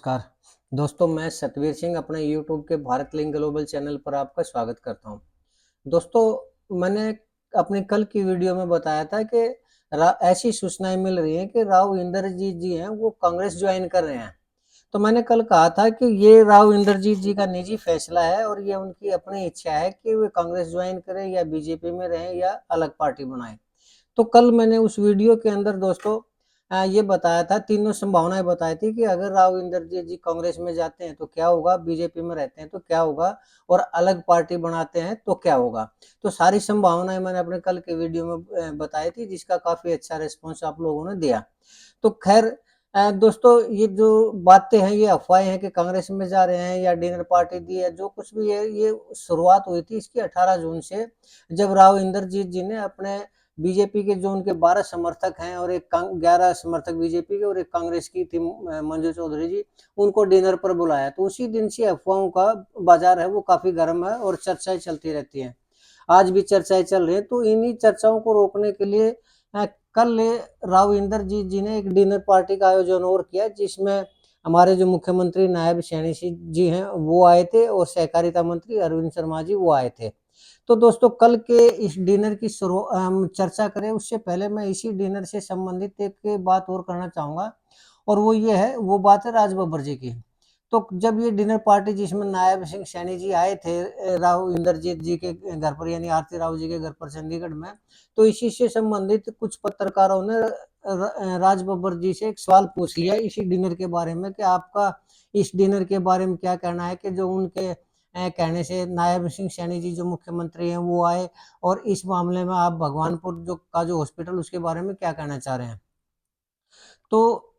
नमस्कार दोस्तों, मैं सतवीर सिंह अपने YouTube के भारत लिंक ग्लोबल चैनल पर आपका स्वागत करता हूं। दोस्तों, मैंने अपनी कल की वीडियो में बताया था कि ऐसी सूचनाएं मिल रही हैं कि राव इंद्रजीत जी हैं वो कांग्रेस ज्वाइन कर रहे हैं। तो मैंने कल कहा था कि ये राव इंद्रजीत जी का निजी फैसला है और ये उनकी अपनी इच्छा है कि वे कांग्रेस ज्वाइन करें या बीजेपी में रहें या अलग पार्टी बनाएं। तो कल मैंने उस वीडियो के अंदर दोस्तों ये बताया था, तीनों संभावनाएं बताई थी कि अगर राव इंद्रजीत जी कांग्रेस में जाते हैं तो क्या होगा, बीजेपी में रहते हैं तो क्या होगा और अलग पार्टी बनाते हैं तो क्या होगा। तो सारी संभावनाएं मैंने अपने कल के वीडियो में बताई थी, जिसका काफी अच्छा रिस्पॉन्स आप लोगों ने दिया। तो खैर दोस्तों, ये जो बातें हैं ये अफवाहें हैं कि कांग्रेस में जा रहे हैं या डिनर पार्टी दी है, जो कुछ भी है, ये शुरुआत हुई थी इसकी 18 जून से, जब राव इंद्रजीत जी ने अपने बीजेपी के जो उनके 12 समर्थक हैं और 11 समर्थक बीजेपी के और एक कांग्रेस की थी मंजू चौधरी जी, उनको डिनर पर बुलाया। तो उसी दिन से अफवाहों का बाजार है वो काफी गर्म है और चर्चाएं चलती रहती हैं। आज भी चर्चाएं चल रही है। तो इन्हीं चर्चाओं को रोकने के लिए कल राव इंद्रजीत जी ने एक डिनर पार्टी का आयोजन और किया, जिसमें हमारे जो मुख्यमंत्री नायब सैनी जी हैं वो आए थे और सहकारिता मंत्री अरविंद शर्मा जी वो आए थे। तो दोस्तों, कल के इस डिनर की चर्चा करें उससे पहले मैं इसी डिनर से संबंधित एक बात और करना चाहूंगा, और वो ये है, वो बात है राज बब्बर जी की। तो जब ये डिनर पार्टी जिसमें नायब सिंह सैनी जी आए थे राव इंद्रजीत जी के घर पर, यानी आरती राव जी के घर पर चंडीगढ़ में, तो इसी से संबंधित कुछ पत्रकारों ने राज बब्बर जी से एक सवाल पूछ लिया इसी डिनर के बारे में कि आपका इस डिनर के बारे में क्या कहना है कि जो उनके कहने से नायब सिंह सैनी जी जो मुख्यमंत्री हैं वो आए, और इस मामले में आप भगवानपुर जो हॉस्पिटल उसके बारे में क्या कहना चाह रहे हैं। तो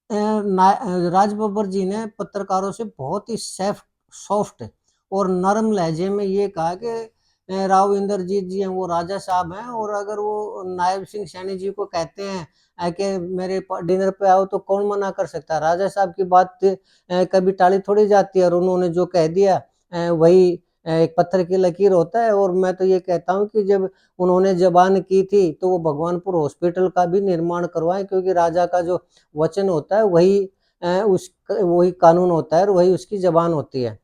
राज बब्बर जी ने पत्रकारों से बहुत ही सॉफ्ट और नरम लहजे में ये कहा कि राव इंद्रजीत जी हैं वो राजा साहब हैं, और अगर वो नायब सिंह सैनी जी को कहते हैं कि मेरे डिनर पे आओ तो कौन मना कर सकता है। राजा साहब की बात कभी टाली थोड़ी जाती है, और उन्होंने जो कह दिया वही एक पत्थर की लकीर होता है। और मैं तो ये कहता हूँ कि जब उन्होंने जबान की थी तो वो भगवानपुर हॉस्पिटल का भी निर्माण करवाएं, क्योंकि राजा का जो वचन होता है वही कानून होता है और वही उसकी जबान होती है।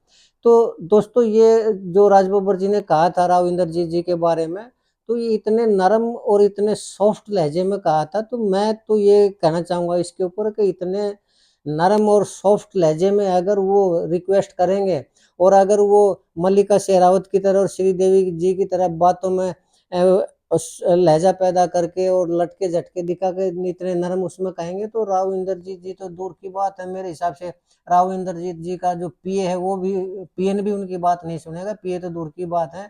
तो दोस्तों, ये जो राज बब्बर जी ने कहा था राव इंद्रजीत जी के बारे में, तो ये इतने नरम और इतने सॉफ्ट लहजे में कहा था। तो मैं तो ये कहना चाहूंगा इसके ऊपर कि इतने नरम और सॉफ्ट लहजे में अगर वो रिक्वेस्ट करेंगे, और अगर वो मल्लिका शेरावत की तरह और श्रीदेवी जी की तरह बातों में लहजा पैदा करके और लटके झटके दिखा के इतने नरम उसमें कहेंगे, तो राव इंद्रजीत जी तो दूर की बात है, मेरे हिसाब से राव इंद्रजीत जी का जो पीए है वो भी, पीएन भी उनकी बात नहीं सुनेगा, पीए तो दूर की बात है।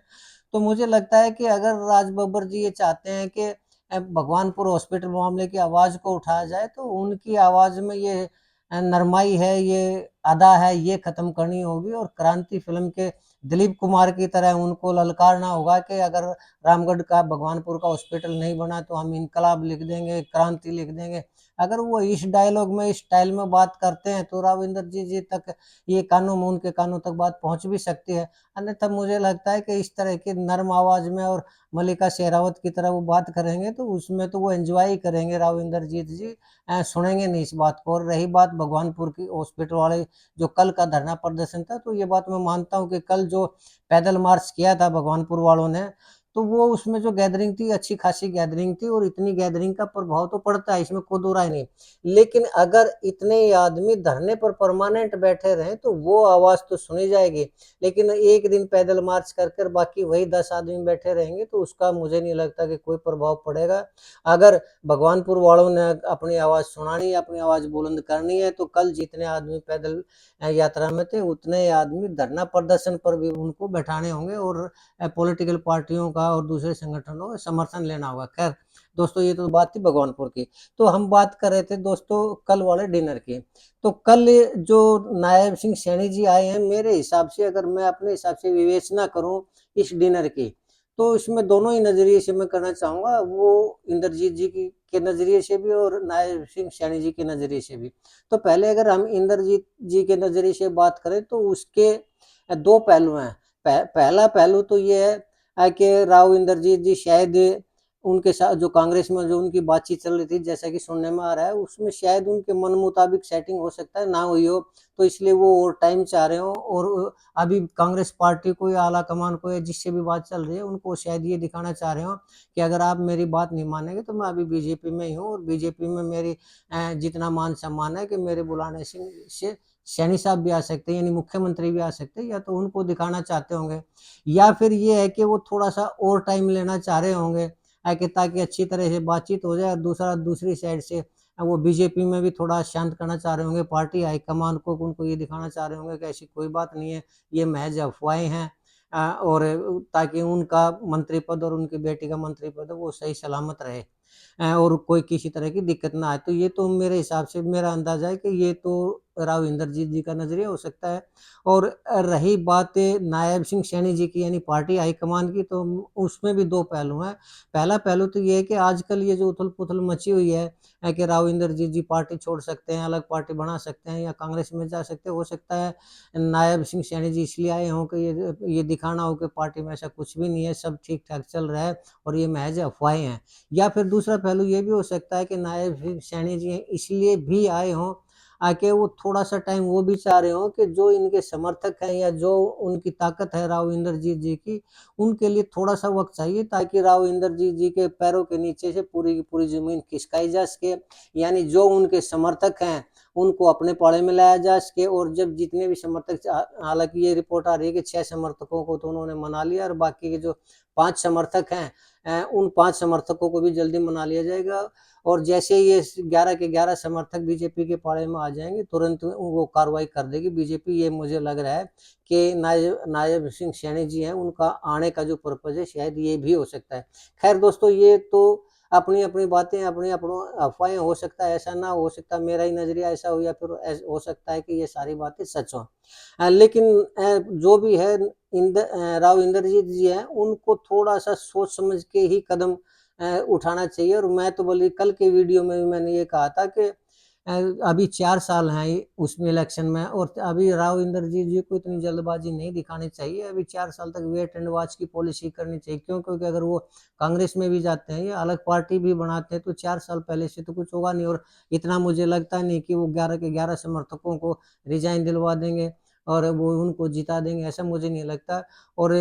तो मुझे लगता है कि अगर राज बब्बर जी ये चाहते हैं कि भगवानपुर हॉस्पिटल मामले की आवाज को उठाया जाए, तो उनकी आवाज में ये नरमाई है, ये अदा है, ये खत्म करनी होगी, और क्रांति फिल्म के दिलीप कुमार की तरह उनको ललकारना होगा कि अगर रामगढ़ का भगवानपुर का हॉस्पिटल नहीं बना तो हम इनकलाब लिख देंगे, क्रांति लिख देंगे। अगर वो इस डायलॉग में, इस स्टाइल में बात करते हैं तो राव इंद्रजीत जी तक, ये कानों में, उनके कानों तक बात पहुंच भी सकती है। अन्यथा मुझे लगता है कि इस तरह की नर्म आवाज में और मल्लिका शेरावत की तरह वो बात करेंगे तो उसमें तो वो एंजॉय करेंगे राव इंद्रजीत जी, सुनेंगे नहीं इस बात को। और रही बात भगवानपुर की हॉस्पिटल वाले जो कल का धरना प्रदर्शन था, तो ये बात मैं मानता हूँ कि कल जो पैदल मार्च किया था भगवानपुर वालों ने, तो वो उसमें जो गैदरिंग थी अच्छी खासी गैदरिंग थी, और इतनी गैदरिंग का प्रभाव तो पड़ता है, इसमें कोई दो राय नहीं। लेकिन अगर इतने आदमी धरने पर परमानेंट बैठे रहे तो वो आवाज तो सुनी जाएगी। लेकिन एक दिन पैदल मार्च कर बाकी वही 10 आदमी बैठे रहेंगे तो उसका मुझे नहीं लगता कि कोई प्रभाव पड़ेगा। अगर भगवानपुर वालों ने अपनी आवाज सुनानी है, अपनी आवाज बुलंद करनी है, तो कल जितने आदमी पैदल यात्रा में थे उतने आदमी धरना प्रदर्शन पर भी उनको बैठाने होंगे, और पॉलिटिकल पार्टियों का और दूसरे संगठनों का समर्थन लेना होगा। खैर दोस्तों, ये तो बात थी भगवानपुर की। तो हम बात कर रहे थे दोस्तों कल वाले डिनर की। तो कल जो नायब सिंह सैनी जी आए हैं, मेरे हिसाब से, अगर मैं अपने हिसाब से विवेचना करूं इस डिनर की, तो इसमें दोनों ही नजरिए से मैं करना चाहूंगा, वो इंद्रजीत जी की के नजरिए से भी और नायब सिंह सैनी जी के नजरिए से भी। तो पहले अगर हम इंद्रजीत जी के नजरिए से बात करें तो उसके दो पहलू हैं। पहला पहलू तो ये है कि राव इंद्रजीत जी शायद उनके साथ जो कांग्रेस में जो उनकी बातचीत चल रही थी, जैसा कि सुनने में आ रहा है, उसमें शायद उनके मन मुताबिक सेटिंग हो सकता है ना हुई हो, तो इसलिए वो और टाइम चाह रहे हो। और अभी कांग्रेस पार्टी को या आला कमान को या जिससे भी बात चल रही है, उनको शायद ये दिखाना चाह रहे हो कि अगर आप मेरी बात नहीं मानेंगे तो मैं अभी बीजेपी में ही हूँ, और बीजेपी में मेरी जितना मान सम्मान है कि मेरे बुलाने से सैनी साहब भी आ सकते हैं, यानी मुख्यमंत्री भी आ सकते हैं, या तो उनको दिखाना चाहते होंगे, या फिर ये है कि वो थोड़ा सा और टाइम लेना चाह रहे होंगे कि ताकि अच्छी तरह से बातचीत हो जाए। और दूसरी साइड से वो बीजेपी में भी थोड़ा शांत करना चाह रहे होंगे, पार्टी हाईकमान को उनको ये दिखाना चाह रहे होंगे कि ऐसी कोई बात नहीं है, ये महज अफवाहें हैं, और ताकि उनका मंत्री पद और उनकी बेटी का मंत्री पद वो सही सलामत रहे, और कोई किसी तरह की दिक्कत ना आए। तो ये तो मेरे हिसाब से मेरा अंदाजा है कि ये तो राव इंद्रजीत जी का नजरिया हो सकता है। और रही बात नायब सिंह सैनी जी की, यानी पार्टी हाईकमान की, तो उसमें भी दो पहलू हैं। पहला पहलू तो ये है कि आजकल ये जो उथल पुथल मची हुई है कि राव इंद्रजीत जी पार्टी छोड़ सकते हैं, अलग पार्टी बना सकते हैं, या कांग्रेस में जा सकते हैं, हो सकता है नायब सिंह सैनी जी इसलिए आए हों कि ये दिखाना हो कि पार्टी में ऐसा कुछ भी नहीं है, सब ठीक ठाक चल रहा है और ये महज अफवाहें हैं। या फिर दूसरा पहलू ये भी हो सकता है कि नायब सिंह सैनी जी इसलिए भी आए हों आके वो थोड़ा-सा टाइम वो भी चाह रहे हों कि जो इनके समर्थक हैं या जो उनकी ताकत है राव इंद्रजीत जी की, उनके लिए थोड़ा-सा वक़्त चाहिए, ताकि राव इंद्रजीत जी के पैरों के नीचे से पूरी की पूरी ज़मीन खिसकाई जा सके। यानी जो उनके समर्थक हैं, उनको अपने पाले में लाया जा सके, और जब जितने भी समर्थक हालाँकि ये रिपोर्ट आ रही है कि 6 समर्थकों को तो उन्होंने मना लिया, और बाकी के जो 5 समर्थक हैं, उन 5 समर्थकों को भी जल्दी मना लिया जाएगा। और जैसे ये 11 के 11 समर्थक बीजेपी के पाले में आ जाएंगे, तुरंत वो कार्रवाई कर देगी बीजेपी। ये मुझे लग रहा है कि नायब सिंह सैनी जी हैं, उनका आने का जो पर्पज है शायद ये भी हो सकता है। खैर दोस्तों, ये तो अपनी अपनी बातें, अपनी अपनों अफवाहें, हो सकता है ऐसा ना हो सकता, मेरा ही नजरिया ऐसा हो, या फिर हो सकता है कि ये सारी बातें सच हों। लेकिन जो भी है, राव इंद्रजीत जी हैं, उनको थोड़ा सा सोच समझ के ही कदम उठाना चाहिए। और मैं तो बोली, कल के वीडियो में भी मैंने ये कहा था कि अभी 4 साल हैं उसमें इलेक्शन में, और अभी राव इंद्रजीत जी को इतनी जल्दबाजी नहीं दिखानी चाहिए। अभी 4 साल तक वेट एंड वॉच की पॉलिसी करनी चाहिए। क्यों? क्योंकि अगर वो कांग्रेस में भी जाते हैं या अलग पार्टी भी बनाते हैं, तो 4 साल पहले से तो कुछ होगा नहीं, और इतना मुझे लगता नहीं कि वो 11 के 11 समर्थकों को रिजाइन दिलवा देंगे और वो उनको जिता देंगे, ऐसा मुझे नहीं लगता। और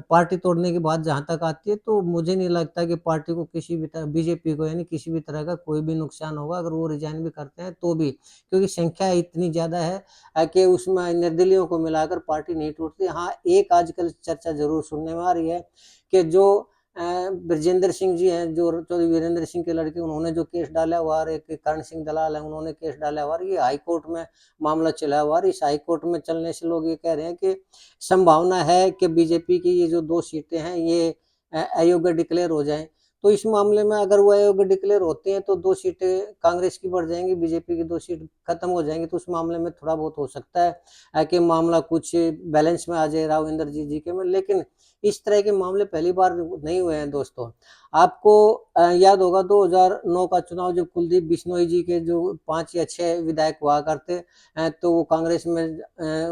पार्टी तोड़ने की बात जहाँ तक आती है, तो मुझे नहीं लगता कि पार्टी को किसी भी तरह, बीजेपी को यानी किसी भी तरह का कोई भी नुकसान होगा अगर वो रिजाइन भी करते हैं तो भी, क्योंकि संख्या इतनी ज़्यादा है कि उसमें निर्दलीयों को मिलाकर पार्टी नहीं टूटती। हाँ, एक आजकल चर्चा ज़रूर सुनने में आ रही है कि जो ब्रजेंद्र सिंह जी हैं, जो चौधरी वीरेंद्र सिंह के लड़के, उन्होंने जो केस डाला हुआ, और एक कर्ण सिंह दलाल है, उन्होंने केस डाला हुआ, ये हाई कोर्ट में मामला चला हुआ। इस हाई कोर्ट में चलने से लोग ये कह रहे हैं कि संभावना है कि बीजेपी की ये जो 2 सीटें हैं, ये अयोग्य डिक्लेयर हो जाएँ। तो इस मामले में अगर वो अयोग्य डिक्लेयर होते हैं, तो 2 सीटें कांग्रेस की बढ़ जाएँगी, बीजेपी की 2 सीट खत्म हो जाएँगी। तो उस मामले में थोड़ा बहुत हो सकता है कि मामला कुछ बैलेंस में आ जाए राव इंद्रजीत जी के में। लेकिन इस तरह के मामले पहली बार नहीं हुए हैं दोस्तों। आपको याद होगा 2009 का चुनाव, जब कुलदीप बिश्नोई जी के जो 5 या 6 विधायक हुआ करते, तो वो कांग्रेस में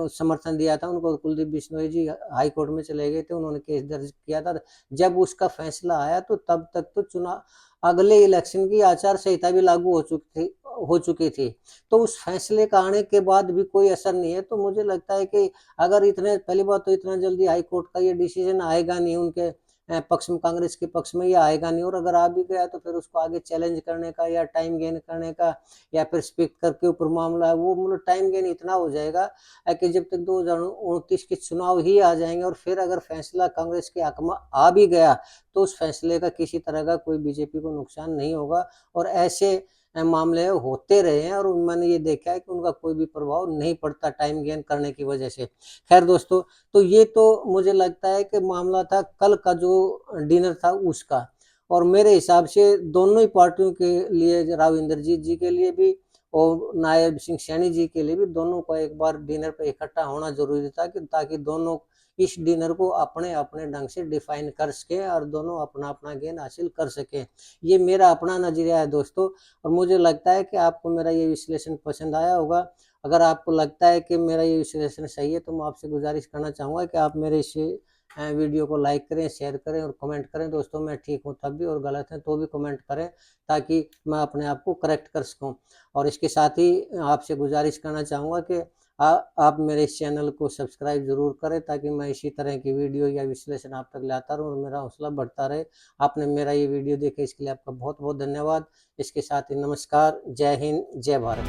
समर्थन दिया था उनको। कुलदीप बिश्नोई जी हाई कोर्ट में चले गए थे, उन्होंने केस दर्ज किया था। जब उसका फैसला आया, तो तब तक तो चुनाव, अगले इलेक्शन की आचार संहिता भी लागू हो चुकी थी। तो उस फैसले का आने के बाद भी कोई असर नहीं है। तो मुझे लगता है कि अगर इतने, पहली बात तो इतना जल्दी हाई कोर्ट का ये डिसीजन आएगा नहीं, उनके पक्ष में, कांग्रेस के पक्ष में ये आएगा नहीं। और अगर आ भी गया, तो फिर उसको आगे चैलेंज करने का या टाइम गेन करने का, या फिर स्पीकर के ऊपर मामला है, वो मतलब टाइम गेन इतना हो जाएगा कि जब तक 2029 के चुनाव ही आ जाएंगे, और फिर अगर फैसला कांग्रेस के हक में आ भी गया, तो उस फैसले का किसी तरह का कोई बीजेपी को नुकसान नहीं होगा। और ऐसे मामले होते रहे हैं, और मैंने ये देखा है कि उनका कोई भी प्रभाव नहीं पड़ता टाइम गेन करने की वजह से। खैर दोस्तों, तो ये तो मुझे लगता है कि मामला था कल का जो डिनर था उसका। और मेरे हिसाब से दोनों ही पार्टियों के लिए, राव इंद्रजीत जी के लिए भी और नायब सिंह सैनी जी के लिए भी, दोनों को एक बार डिनर पर इकट्ठा होना जरूरी था, कि ताकि दोनों इस डिनर को अपने अपने ढंग से डिफाइन कर सके, और दोनों अपना अपना गेन हासिल कर सके। ये मेरा अपना नजरिया है दोस्तों। और मुझे लगता है कि आपको मेरा ये विश्लेषण पसंद आया होगा। अगर आपको लगता है कि मेरा ये विश्लेषण सही है, तो मैं आपसे गुजारिश करना चाहूँगा कि आप मेरे इस वीडियो को लाइक करें, शेयर करें और कमेंट करें। दोस्तों मैं ठीक हूँ तब भी और गलत है तो भी कमेंट करें, ताकि मैं अपने आप को करेक्ट कर सकूँ। और इसके साथ ही आपसे गुजारिश करना चाहूँगा कि आप मेरे इस चैनल को सब्सक्राइब ज़रूर करें, ताकि मैं इसी तरह की वीडियो या विश्लेषण आप तक लाता रहूँ और मेरा हौसला बढ़ता रहे। आपने मेरा ये वीडियो देखा इसके लिए आपका बहुत बहुत धन्यवाद। इसके साथ ही नमस्कार, जय हिंद, जय भारत।